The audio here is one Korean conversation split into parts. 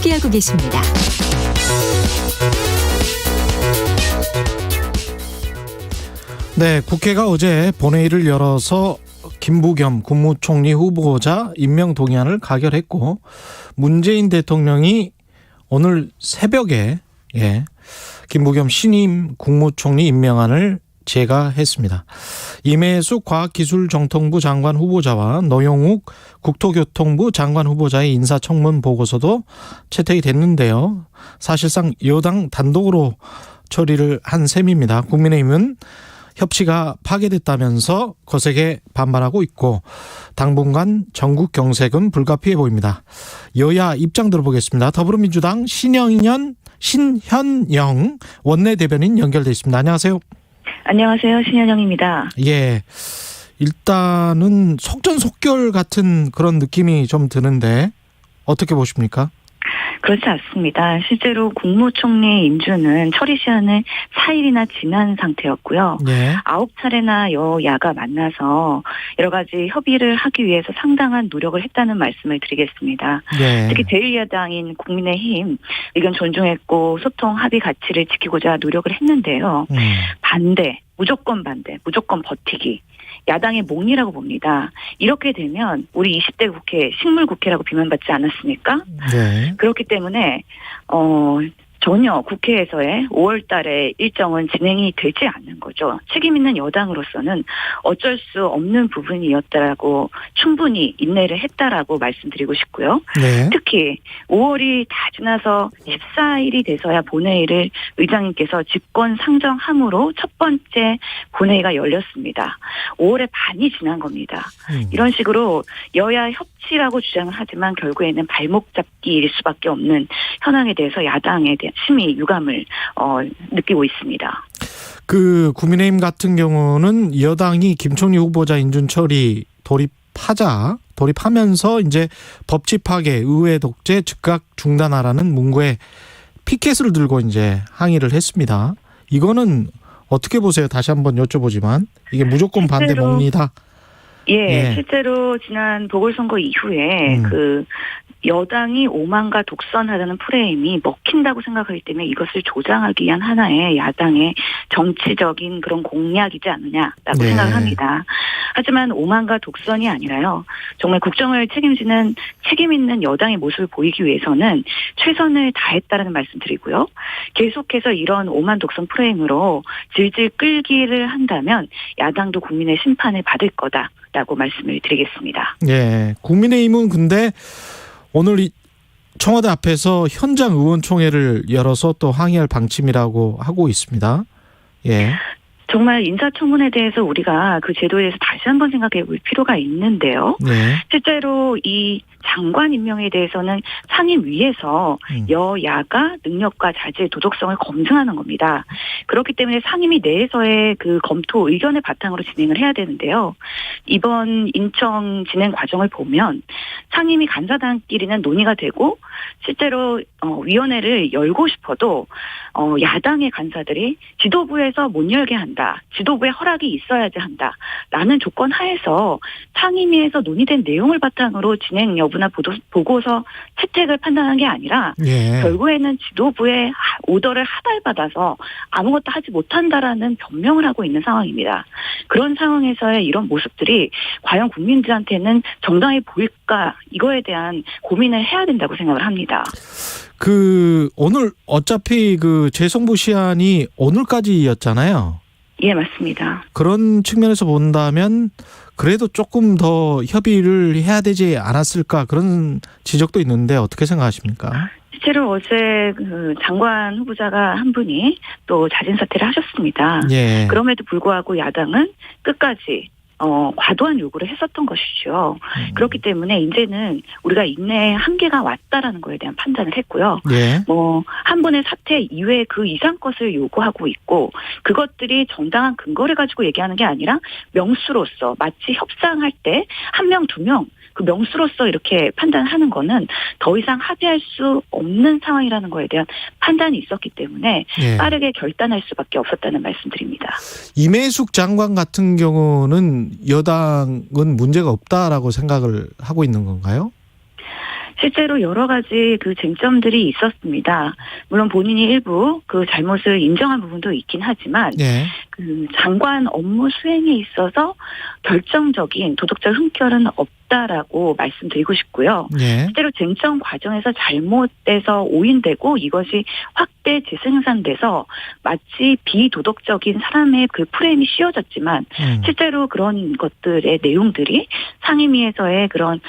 함께하고 계십니다. 네, 국회가 어제 본회의를 열어서 김부겸 국무총리 후보자 임명 동의안을 가결했고, 문재인 대통령이 오늘 새벽에 김부겸 신임 국무총리 임명안을 제가했습니다. 임혜숙 과학기술정통부 장관 후보자와 노영욱 국토교통부 장관 후보자의 인사청문 보고서도 채택이 됐는데요. 사실상 여당 단독으로 처리를 한 셈입니다. 국민의힘은 협치가 파괴됐다면서 거세게 반발하고 있고, 당분간 전국 경색은 불가피해 보입니다. 여야 입장 들어보겠습니다. 더불어민주당 신현영 원내대변인 연결돼 있습니다. 안녕하세요. 안녕하세요. 신현영입니다. 예. 일단은 속전속결 같은 그런 느낌이 좀 드는데 어떻게 보십니까? 그렇지 않습니다. 실제로 국무총리 임주는 처리 시한은 4일이나 지난 상태였고요. 네. 9차례나 여야가 만나서 여러 가지 협의를 하기 위해서 상당한 노력을 했다는 말씀을 드리겠습니다. 네. 특히 제1야당인 국민의힘 의견 존중했고 소통 합의 가치를 지키고자 노력을 했는데요. 반대, 무조건 버티기. 야당의 몽리라고 봅니다. 이렇게 되면 우리 20대 국회 식물국회라고 비난받지 않았습니까? 네. 그렇기 때문에 전혀 국회에서의 5월 달에 일정은 진행이 되지 않는 거죠. 책임 있는 여당으로서는 어쩔 수 없는 부분이었다라고 충분히 인내를 했다라고 말씀드리고 싶고요. 네. 특히 5월이 다 지나서 14일이 돼서야 본회의를 의장님께서 집권 상정함으로 첫 번째 본회의가 열렸습니다. 5월에 반이 지난 겁니다. 이런 식으로 여야 협치라고 주장을 하지만 결국에는 발목 잡기일 수밖에 없는 현황에 대해서 야당에 대한 심히 유감을 느끼고 있습니다. 그 국민의힘 같은 경우는 여당이 김총리 후보자 인준 처리 돌입하면서 이제 법치 파괴, 의회 독재 즉각 중단하라는 문구에 피켓을 들고 이제 항의를 했습니다. 이거는 어떻게 보세요? 다시 한번 여쭤보지만 이게 무조건 반대 몽리다. 예, 실제로 지난 보궐선거 이후에 여당이 오만과 독선하다는 프레임이 먹힌다고 생각하기 때문에 이것을 조장하기 위한 하나의 야당의 정치적인 그런 공약이지 않느냐라고 생각을 합니다. 하지만 오만과 독선이 아니라요. 정말 국정을 책임지는 책임 있는 여당의 모습을 보이기 위해서는 최선을 다했다라는 말씀드리고요. 계속해서 이런 오만 독선 프레임으로 질질 끌기를 한다면 야당도 국민의 심판을 받을 거다라고 말씀을 드리겠습니다. 예, 국민의힘은 근데 오늘 청와대 앞에서 현장 의원총회를 열어서 또 항의할 방침이라고 하고 있습니다. 예. 정말 인사청문회에 대해서 우리가 그 제도에 대해서 다시 한번 생각해 볼 필요가 있는데요. 네. 실제로 이 장관 임명에 대해서는 상임위에서 여야가 능력과 자질, 도덕성을 검증하는 겁니다. 그렇기 때문에 상임위 내에서의 그 검토 의견을 바탕으로 진행을 해야 되는데요. 이번 인청 진행 과정을 보면 상임위 간사단끼리는 논의가 되고 실제로 위원회를 열고 싶어도 야당의 간사들이 지도부에서 못 열게 한다. 지도부의 허락이 있어야지 한다라는 조건 하에서 상임위에서 논의된 내용을 바탕으로 진행 여부나 보고서 채택을 판단한 게 아니라 결국에는 지도부의 오더를 하달받아서 아무것도 하지 못한다라는 변명을 하고 있는 상황입니다. 그런 상황에서의 이런 모습들이 과연 국민들한테는 정당해 보일까, 이거에 대한 고민을 해야 된다고 생각을 합니다. 오늘 어차피 재송부 시한이 오늘까지였잖아요. 예, 맞습니다. 그런 측면에서 본다면 그래도 조금 더 협의를 해야 되지 않았을까, 그런 지적도 있는데 어떻게 생각하십니까? 실제로 어제 장관 후보자가 한 분이 또 자진 사퇴를 하셨습니다. 예. 그럼에도 불구하고 야당은 끝까지 과도한 요구를 했었던 것이죠. 그렇기 때문에 이제는 우리가 인내의 한계가 왔다라는 거에 대한 판단을 했고요. 한 분의 사퇴 이외에 그 이상 것을 요구하고 있고, 그것들이 정당한 근거를 가지고 얘기하는 게 아니라 명수로서 마치 협상할 때 한 명, 두 명 그 명수로서 이렇게 판단하는 거는 더 이상 합의할 수 없는 상황이라는 거에 대한 판단이 있었기 때문에 빠르게 결단할 수밖에 없었다는 말씀드립니다. 임혜숙 장관 같은 경우는 여당은 문제가 없다라고 생각을 하고 있는 건가요? 실제로 여러 가지 그 쟁점들이 있었습니다. 물론 본인이 일부 그 잘못을 인정한 부분도 있긴 하지만 예. 그 장관 업무 수행에 있어서 결정적인 도덕적 흠결은 없다라고 말씀드리고 싶고요. 예. 실제로 쟁점 과정에서 잘못돼서 오인되고 이것이 확대 재생산돼서 마치 비도덕적인 사람의 그 프레임이 씌워졌지만 실제로 그런 것들의 내용들이 상임위에서의 그런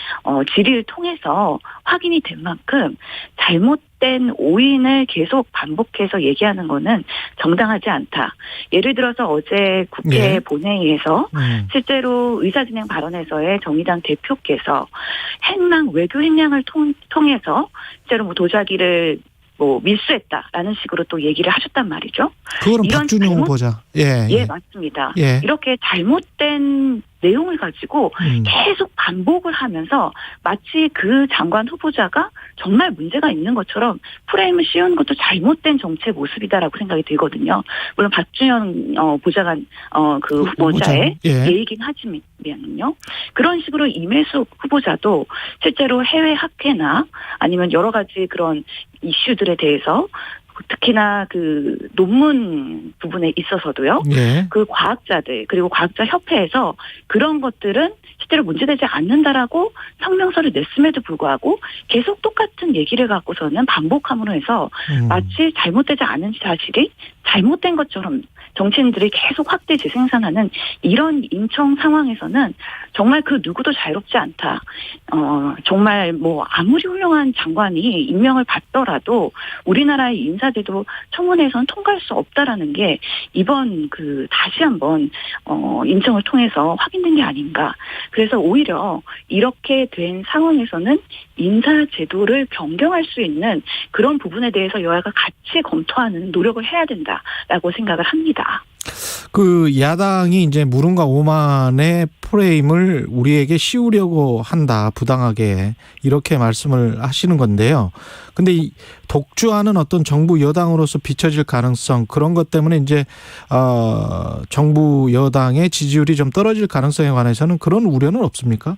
질의를 통해서 확인이 된 만큼 잘못된 오인을 계속 반복해서 얘기하는 거는 정당하지 않다. 예를 들어서 어제 국회 예. 본회의에서 실제로 의사진행 발언에서의 정의당 대표께서 외교 행량을 통해서 실제로 뭐 도자기를 밀수했다라는 식으로 또 얘기를 하셨단 말이죠. 그거는 박준영 후보자. 예, 맞습니다. 예. 이렇게 잘못된 내용을 가지고 계속 반복을 하면서 마치 그 장관 후보자가 정말 문제가 있는 것처럼 프레임을 씌우는 것도 잘못된 정치의 모습이다라고 생각이 들거든요. 물론 박준영 보좌관 그 후보자의 예. 예이긴 하지만요. 그런 식으로 임혜숙 후보자도 실제로 해외 학회나 아니면 여러 가지 그런 이슈들에 대해서 특히나 그 논문 부분에 있어서도요. 예. 그 과학자들 그리고 과학자 협회에서 그런 것들은 실제로 문제되지 않는다라고 성명서를 냈음에도 불구하고 계속 똑같은 얘기를 갖고서는 반복함으로 해서 마치 잘못되지 않은 사실이 잘못된 것처럼 정치인들이 계속 확대 재생산하는 이런 인청 상황에서는 정말 그 누구도 자유롭지 않다. 정말 뭐 아무리 훌륭한 장관이 임명을 받더라도 우리나라의 인사제도 청문회에서는 통과할 수 없다라는 게 이번 그 다시 한번 인청을 통해서 확인된 게 아닌가. 그래서 오히려 이렇게 된 상황에서는 인사제도를 변경할 수 있는 그런 부분에 대해서 여야가 같이 검토하는 노력을 해야 된다라고 생각을 합니다. 그 야당이 이제 물음과 오만의 프레임을 우리에게 씌우려고 한다, 부당하게 이렇게 말씀을 하시는 건데요. 근데 이 독주하는 어떤 정부 여당으로서 비춰질 가능성, 그런 것 때문에 이제 정부 여당의 지지율이 좀 떨어질 가능성에 관해서는 그런 우려는 없습니까?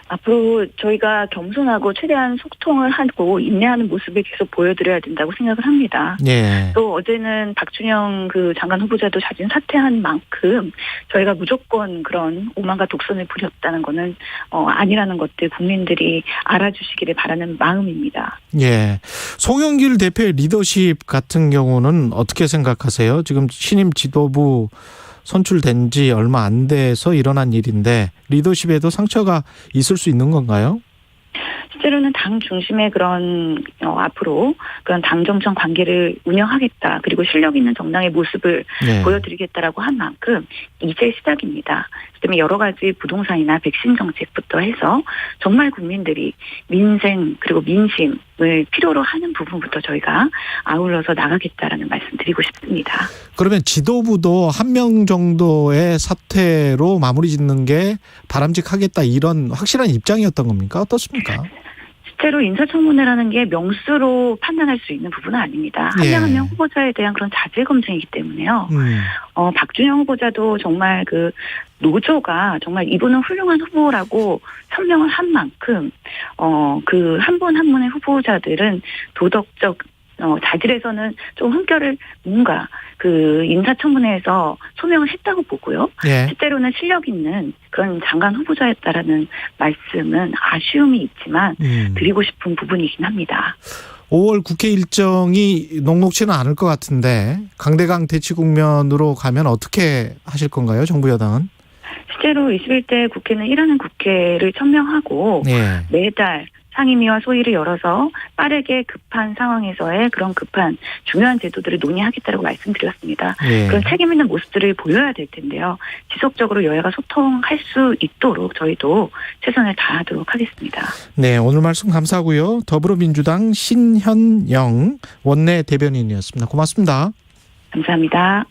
앞으로 저희가 겸손하고 최대한 소통을 하고 인내하는 모습을 계속 보여드려야 된다고 생각을 합니다. 예. 또 어제는 박준영 그 장관 후보자도 자진 사퇴한 만큼 저희가 무조건 그런 오만과 독선을 부렸다는 거는 아니라는 것들 국민들이 알아주시기를 바라는 마음입니다. 예. 송영길 대표의 리더십 같은 경우는 어떻게 생각하세요? 지금 신임 지도부 선출된 지 얼마 안 돼서 일어난 일인데 리더십에도 상처가 있을 수 있는 건가요? 실제로는 당 중심의 그런 앞으로 그런 당 정청 관계를 운영하겠다. 그리고 실력 있는 정당의 모습을 네. 보여드리겠다라고 한 만큼 이제 시작입니다. 그다음에 여러 가지 부동산이나 백신 정책부터 해서 정말 국민들이 민생 그리고 민심을 필요로 하는 부분부터 저희가 아울러서 나가겠다라는 말씀 드리고 싶습니다. 그러면 지도부도 한 명 정도의 사퇴로 마무리 짓는 게 바람직하겠다, 이런 확실한 입장이었던 겁니까? 어떻습니까? 실제로 인사청문회라는 게 명수로 판단할 수 있는 부분은 아닙니다. 한 명 한 명 후보자에 대한 그런 자질 검증이기 때문에요. 박준영 후보자도 정말 그 노조가 정말 이분은 훌륭한 후보라고 선명을 한 만큼 그 한 분 한 분의 후보자들은 도덕적 자질에서는 좀 흠결을 뭔가 그 인사청문회에서 소명을 했다고 보고요. 예. 실제로는 실력 있는 그런 장관 후보자였다라는 말씀은 아쉬움이 있지만 드리고 싶은 부분이긴 합니다. 5월 국회 일정이 녹록치는 않을 것 같은데 강대강 대치 국면으로 가면 어떻게 하실 건가요, 정부 여당은? 실제로 21대 국회는 일하는 국회를 천명하고 예. 매달 상임위와 소위를 열어서 빠르게 급한 상황에서의 그런 급한 중요한 제도들을 논의하겠다고 말씀드렸습니다. 예. 그런 책임 있는 모습들을 보여야 될 텐데요. 지속적으로 여야가 소통할 수 있도록 저희도 최선을 다하도록 하겠습니다. 네, 오늘 말씀 감사하고요. 더불어민주당 신현영 원내 대변인이었습니다. 고맙습니다. 감사합니다.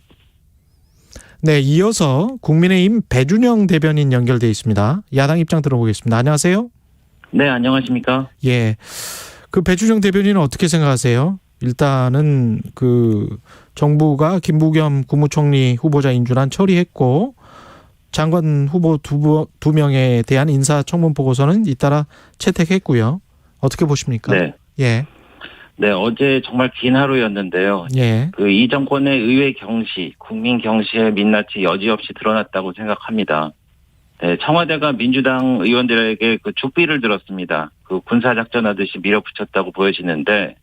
네, 이어서 국민의힘 배준영 대변인 연결돼 있습니다. 야당 입장 들어보겠습니다. 안녕하세요. 네, 안녕하십니까? 예. 그 배준영 대변인은 어떻게 생각하세요? 일단은 그 정부가 김부겸 국무총리 후보자 인준안 처리했고 장관 후보 두 명에 대한 인사청문 보고서는 잇따라 채택했고요. 어떻게 보십니까? 네. 예. 네, 어제 정말 긴 하루였는데요. 예. 이 정권의 의회 경시, 국민 경시의 민낯이 여지없이 드러났다고 생각합니다. 네, 청와대가 민주당 의원들에게 그 죽비를 들었습니다. 그 군사작전하듯이 밀어붙였다고 보여지는데,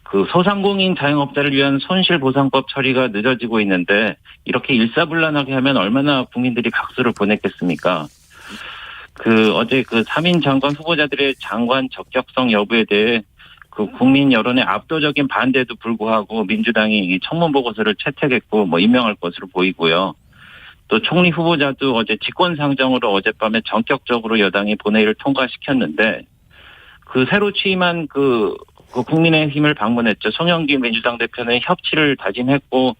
그 소상공인 자영업자를 위한 손실보상법 처리가 늦어지고 있는데, 이렇게 일사불란하게 하면 얼마나 국민들이 박수를 보냈겠습니까? 어제 3인 장관 후보자들의 장관 적격성 여부에 대해 그 국민 여론의 압도적인 반대에도 불구하고 민주당이 이 청문 보고서를 채택했고 임명할 것으로 보이고요. 또 총리 후보자도 어제 직권상정으로 어젯밤에 전격적으로 여당이 본회의를 통과시켰는데 새로 취임한 국민의힘을 방문했죠. 송영길 민주당 대표는 협치를 다짐했고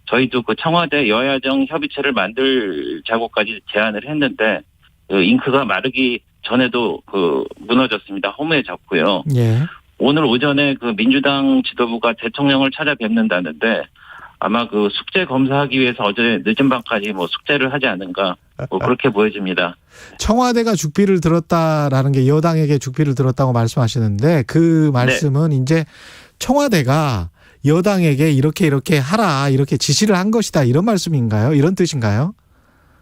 저희도 청와대 여야정 협의체를 만들자고까지 제안을 했는데 잉크가 마르기 전에도 무너졌습니다. 허무해졌고요. 예. 오늘 오전에 민주당 지도부가 대통령을 찾아뵙는다는데 아마 숙제 검사하기 위해서 어제 늦은 밤까지 숙제를 하지 않은가 그렇게 보여집니다. 청와대가 죽비를 들었다라는 게 여당에게 죽비를 들었다고 말씀하시는데 그 말씀은 네. 이제 청와대가 여당에게 이렇게 하라 이렇게 지시를 한 것이다 이런 말씀인가요? 이런 뜻인가요?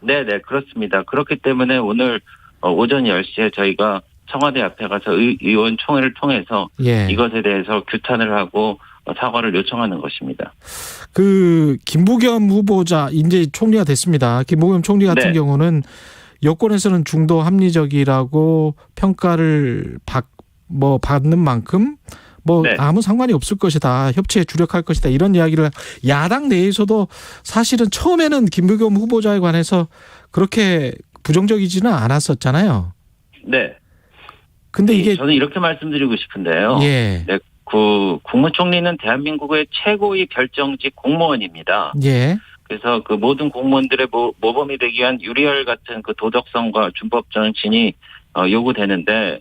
네, 그렇습니다. 그렇기 때문에 오늘 오전 10시에 저희가 청와대 앞에 가서 의원총회를 통해서 예. 이것에 대해서 규탄을 하고 사과를 요청하는 것입니다. 김부겸 후보자 이제 총리가 됐습니다. 김부겸 총리 같은 네. 경우는 여권에서는 중도 합리적이라고 평가를 받는 만큼 네. 아무 상관이 없을 것이다. 협치에 주력할 것이다. 이런 이야기를 야당 내에서도 사실은 처음에는 김부겸 후보자에 관해서 그렇게 부정적이지는 않았었잖아요. 네. 근데 이게 저는 이렇게 말씀드리고 싶은데요. 예. 네, 국무총리는 대한민국의 최고의 결정직 공무원입니다. 예. 그래서 모든 공무원들의 모범이 되기 위한 유리알 같은 도덕성과 준법 정신이 요구되는데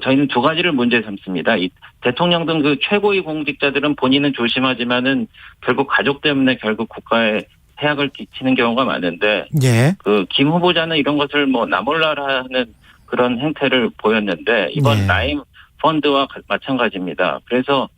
저희는 두 가지를 문제 삼습니다. 이 대통령 등 최고의 공직자들은 본인은 조심하지만은 결국 가족 때문에 결국 국가에 해악을 끼치는 경우가 많은데 예. 김 후보자는 이런 것을 나몰라라 하는 그런 행태를 보였는데 이번 예. 라임 펀드와 마찬가지입니다. 그래서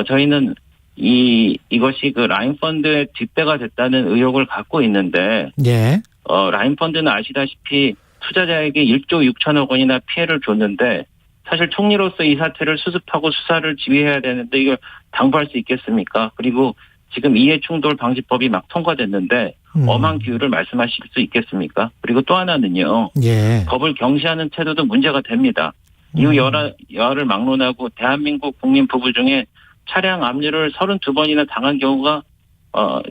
저희는 이것이 라임 펀드의 뒷배가 됐다는 의혹을 갖고 있는데 예. 라임 펀드는 아시다시피 투자자에게 1조 6천억 원이나 피해를 줬는데 사실 총리로서 이 사태를 수습하고 수사를 지휘해야 되는데 이걸 당부할 수 있겠습니까? 그리고 지금 이해충돌 방지법이 막 통과됐는데 엄한 기후를 말씀하실 수 있겠습니까? 그리고 또 하나는요. 예. 법을 경시하는 태도도 문제가 됩니다. 이후 여하를 막론하고 대한민국 국민 부부 중에 차량 압류를 32번이나 당한 경우가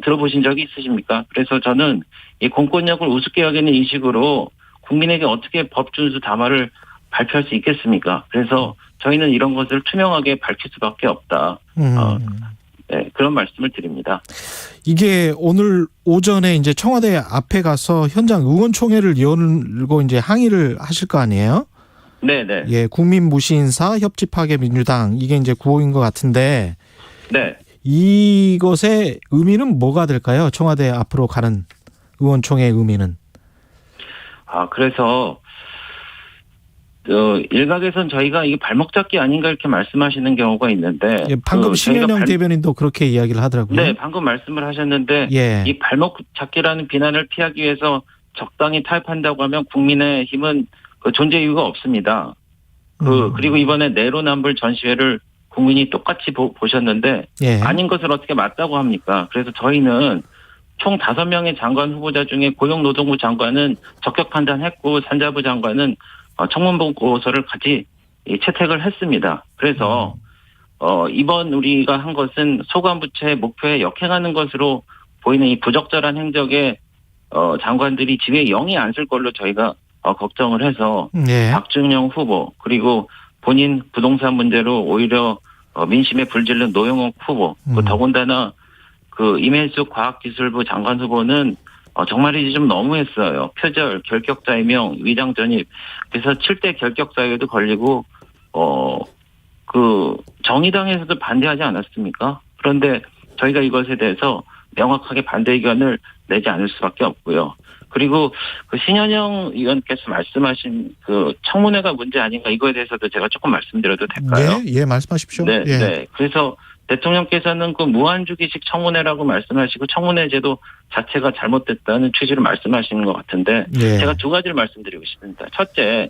들어보신 적이 있으십니까? 그래서 저는 이 공권력을 우습게 여기는 이 식으로 국민에게 어떻게 법 준수 담화를 발표할 수 있겠습니까? 그래서 저희는 이런 것을 투명하게 밝힐 수밖에 없다. 네, 그런 말씀을 드립니다. 이게 오늘 오전에 이제 청와대 앞에 가서 현장 의원총회를 열고 이제 항의를 하실 거 아니에요? 네네. 예, 국민 무시 인사, 협치 파괴 민주당 이게 이제 구호인 것 같은데. 네. 이것의 의미는 뭐가 될까요? 청와대 앞으로 가는 의원총회의 의미는. 그래서 일각에선 저희가 이게 발목 잡기 아닌가 이렇게 말씀하시는 경우가 있는데 예, 방금 심현영 대변인도 그렇게 이야기를 하더라고요. 네, 방금 말씀을 하셨는데 예. 이 발목 잡기라는 비난을 피하기 위해서 적당히 타협한다고 하면 국민의힘은 존재 이유가 없습니다. 그리고 이번에 내로남불 전시회를 국민이 똑같이 보셨는데 예. 아닌 것을 어떻게 맞다고 합니까? 그래서 저희는 총 5명의 장관 후보자 중에 고용노동부 장관은 적격 판단했고 산자부 장관은 청문 보고서를 같이 채택을 했습니다. 그래서 이번 우리가 한 것은 소관부처의 목표에 역행하는 것으로 보이는 이 부적절한 행적에 장관들이 지위에 영이 안 쓸 걸로 저희가 걱정을 해서 예. 박준영 후보 그리고 본인 부동산 문제로 오히려 민심에 불질른 노영욱 후보 더군다나 임혜숙 과학기술부 장관 후보는 정말이지 좀 너무했어요. 표절, 결격자의명, 위장 전입. 그래서 7대 결격사유에도 걸리고 정의당에서도 반대하지 않았습니까? 그런데 저희가 이것에 대해서 명확하게 반대 의견을 내지 않을 수밖에 없고요. 그리고 그 신현영 의원께서 말씀하신 그 청문회가 문제 아닌가 이거에 대해서도 제가 조금 말씀드려도 될까요? 예, 말씀하십시오. 네, 예. 네. 그래서 대통령께서는 그 무한주기식 청문회라고 말씀하시고 청문회 제도 자체가 잘못됐다는 취지로 말씀하시는 것 같은데 예. 제가 두 가지를 말씀드리고 싶습니다. 첫째,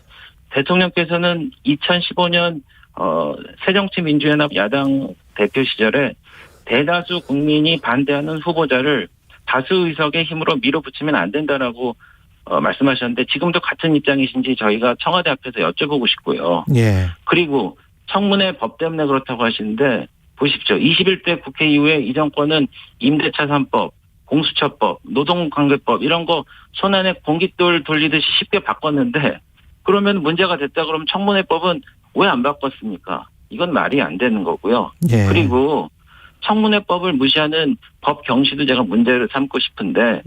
대통령께서는 2015년 새정치민주연합 야당 대표 시절에 대다수 국민이 반대하는 후보자를 다수 의석의 힘으로 밀어붙이면 안 된다라고 말씀하셨는데 지금도 같은 입장이신지 저희가 청와대 앞에서 여쭤보고 싶고요. 예. 그리고 청문회 법 때문에 그렇다고 하시는데 보십시오. 21대 국회 이후에 이 정권은 임대차 3법, 공수처법, 노동관계법 이런 거 손안에 공깃돌 돌리듯이 쉽게 바꿨는데 그러면 문제가 됐다 그러면 청문회법은 왜 안 바꿨습니까? 이건 말이 안 되는 거고요. 예. 그리고 청문회법을 무시하는 법 경시도 제가 문제를 삼고 싶은데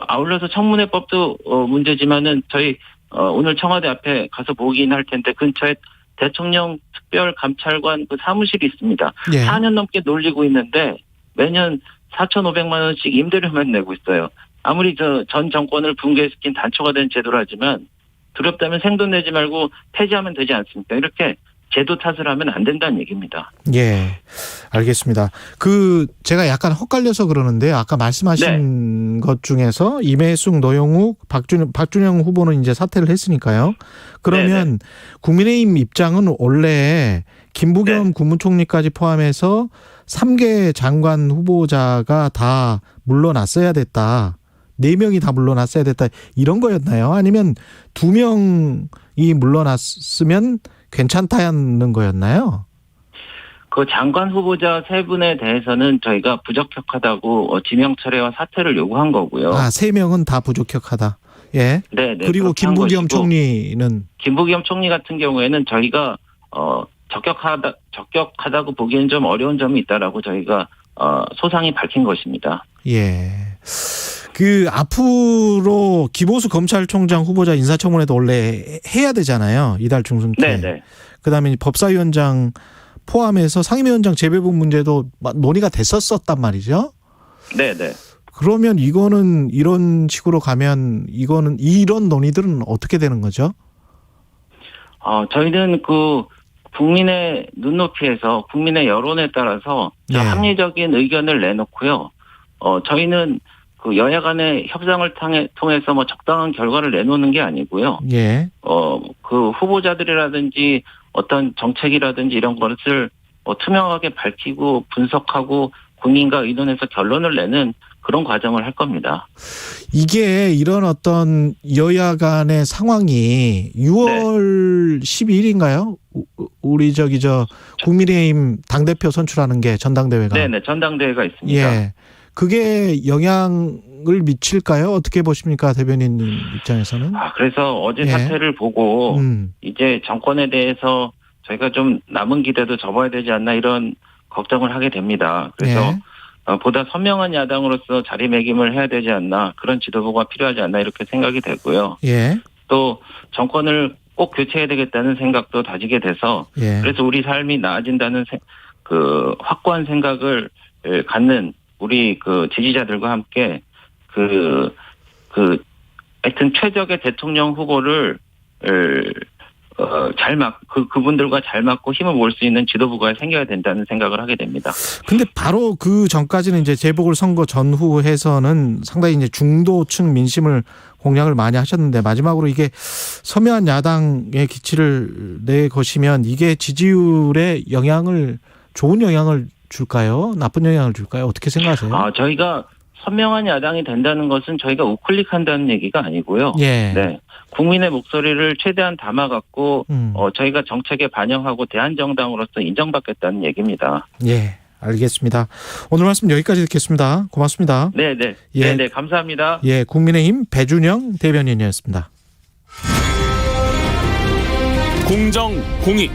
아울러서 청문회법도 문제지만은 저희 오늘 청와대 앞에 가서 보긴 할 텐데 근처에 대통령 특별감찰관 그 사무실이 있습니다. 예. 4년 넘게 놀리고 있는데 매년 4,500만 원씩 임대료만 내고 있어요. 아무리 전 정권을 붕괴시킨 단초가 된 제도라지만 두렵다면 생돈 내지 말고 폐지하면 되지 않습니까? 이렇게 제도 탓을 하면 안 된다는 얘기입니다. 예, 알겠습니다. 제가 약간 헛갈려서 그러는데 아까 말씀하신 것 중에서 임혜숙, 노영욱, 박준영 후보는 이제 사퇴를 했으니까요. 그러면 국민의힘 입장은 원래 김부겸 국무총리까지 포함해서 3개 장관 후보자가 다 물러났어야 됐다. 4명이 다 물러났어야 됐다. 이런 거였나요? 아니면 2명이 물러났으면 괜찮다는 거였나요? 그 장관 후보자 3분에 대해서는 저희가 부적격하다고 지명 철회와 사퇴를 요구한 거고요. 3명은 다 부적격하다. 예. 네. 그리고 김부겸 총리는 김부겸 총리 같은 경우에는 저희가 적격하다고 보기엔 좀 어려운 점이 있다라고 저희가 소상히 밝힌 것입니다. 예. 앞으로 기보수 검찰총장 후보자 인사청문회도 원래 해야 되잖아요. 이달 중순께. 네. 그다음에 법사위원장 포함해서 상임위원장 재배분 문제도 논의가 됐었단 말이죠. 네. 그러면 이거는 이런 식으로 가면 이런 논의들은 어떻게 되는 거죠? 저희는 국민의 눈높이에서 국민의 여론에 따라서 합리적인 의견을 내놓고요. 저희는 여야 간의 협상을 통해서 적당한 결과를 내놓는 게 아니고요. 예. 후보자들이라든지 어떤 정책이라든지 이런 것을 투명하게 밝히고 분석하고 국민과 의논해서 결론을 내는 그런 과정을 할 겁니다. 이게 이런 어떤 여야 간의 상황이 6월 12일인가요? 우리 국민의힘 당대표 선출하는 게 전당대회가. 네네, 전당대회가 있습니다. 예. 그게 영향을 미칠까요? 어떻게 보십니까, 대변인님 입장에서는? 그래서 어제 사태를 보고 이제 정권에 대해서 저희가 좀 남은 기대도 접어야 되지 않나 이런 걱정을 하게 됩니다. 그래서 보다 선명한 야당으로서 자리매김을 해야 되지 않나 그런 지도부가 필요하지 않나 이렇게 생각이 되고요. 예. 또 정권을 꼭 교체해야 되겠다는 생각도 다지게 돼서 그래서 우리 삶이 나아진다는 확고한 생각을 갖는 우리 지지자들과 함께 하여튼 최적의 대통령 후보를 그분들과 잘 맞고 힘을 모을 수 있는 지도부가 생겨야 된다는 생각을 하게 됩니다. 근데 바로 그 전까지는 이제 재보궐선거 전후해서는 상당히 이제 중도층 민심을 공략을 많이 하셨는데 마지막으로 이게 서면 야당의 기치를 내것이면 이게 지지율에 좋은 영향을 줄까요? 나쁜 영향을 줄까요? 어떻게 생각하세요? 저희가 선명한 야당이 된다는 것은 저희가 우클릭한다는 얘기가 아니고요. 예. 네. 국민의 목소리를 최대한 담아갖고 저희가 정책에 반영하고 대한정당으로서 인정받겠다는 얘기입니다. 예, 알겠습니다. 오늘 말씀 여기까지 듣겠습니다. 고맙습니다. 네네. 예. 네네, 감사합니다. 예, 국민의힘 배준영 대변인이었습니다. 공정, 공익,